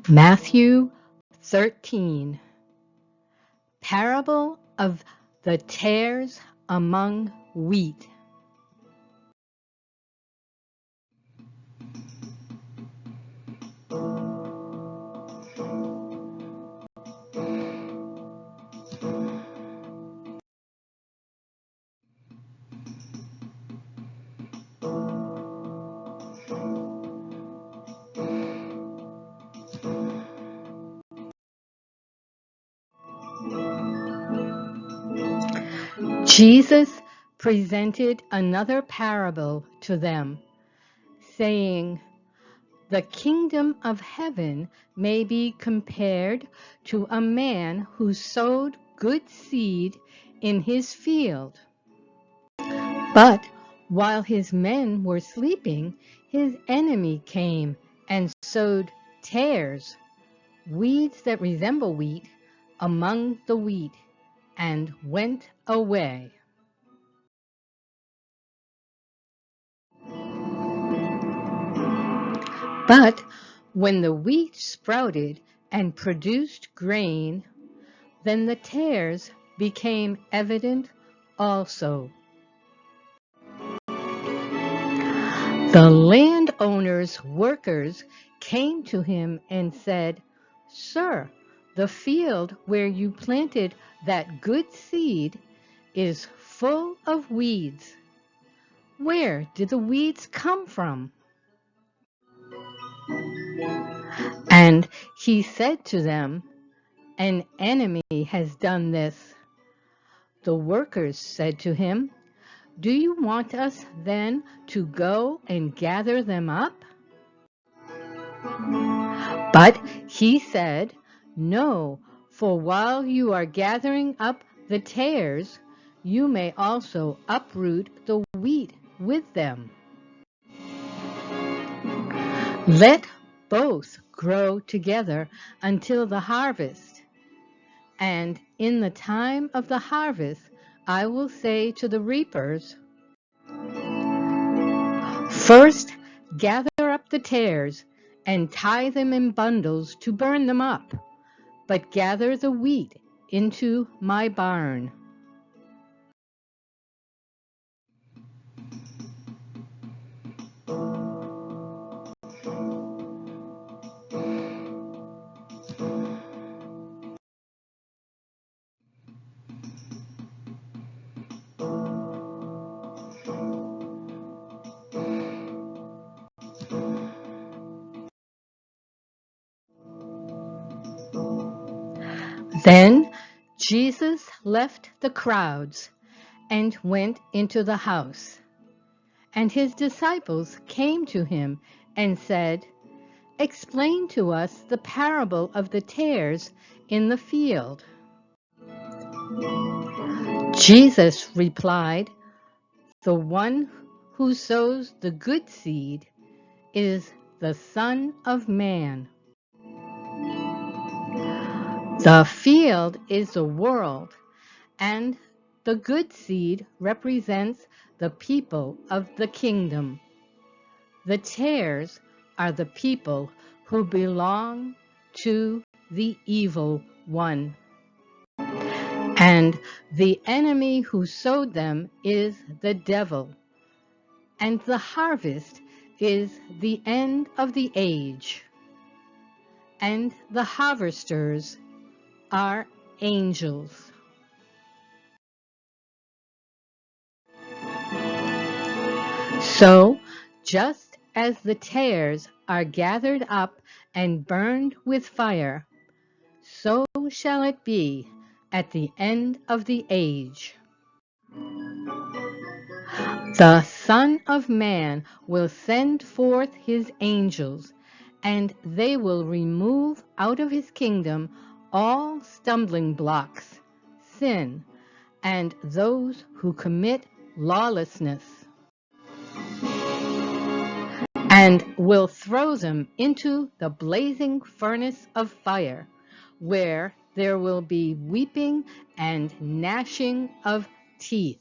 Matthew 13. Parable of the tares among wheat. Jesus presented another parable to them, saying, "The kingdom of heaven may be compared to a man who sowed good seed in his field. But while his men were sleeping, his enemy came and sowed tares, weeds that resemble wheat, among the wheat, and went away. But when the wheat sprouted and produced grain, then the tares became evident also. The landowner's workers came to him and said, 'Sir, the field where you planted that good seed is full of weeds. Where did the weeds come from?' And he said to them, 'An enemy has done this.' The workers said to him, 'Do you want us then to go and gather them up?' But he said, 'No, for while you are gathering up the tares, you may also uproot the wheat with them. Let both grow together until the harvest. And in the time of the harvest, I will say to the reapers, first gather up the tares and tie them in bundles to burn them up, but gather the wheat into my barn.' Then Jesus left the crowds and went into the house. And his disciples came to him and said, 'Explain to us the parable of the tares in the field.' Jesus replied, 'The one who sows the good seed is the Son of Man. The field is the world, and the good seed represents the people of the kingdom. The tares are the people who belong to the evil one. And the enemy who sowed them is the devil. And the harvest is the end of the age. And the harvesters are angels.' So, just as the tares are gathered up and burned with fire, so shall it be at the end of the age. The Son of Man will send forth his angels, and they will remove out of his kingdom all stumbling blocks, sin, and those who commit lawlessness, and will throw them into the blazing furnace of fire, where there will be weeping and gnashing of teeth.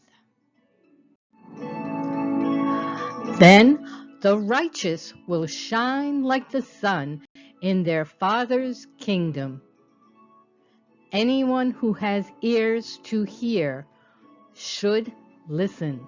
Then the righteous will shine like the sun in their Father's kingdom. Anyone who has ears to hear should listen.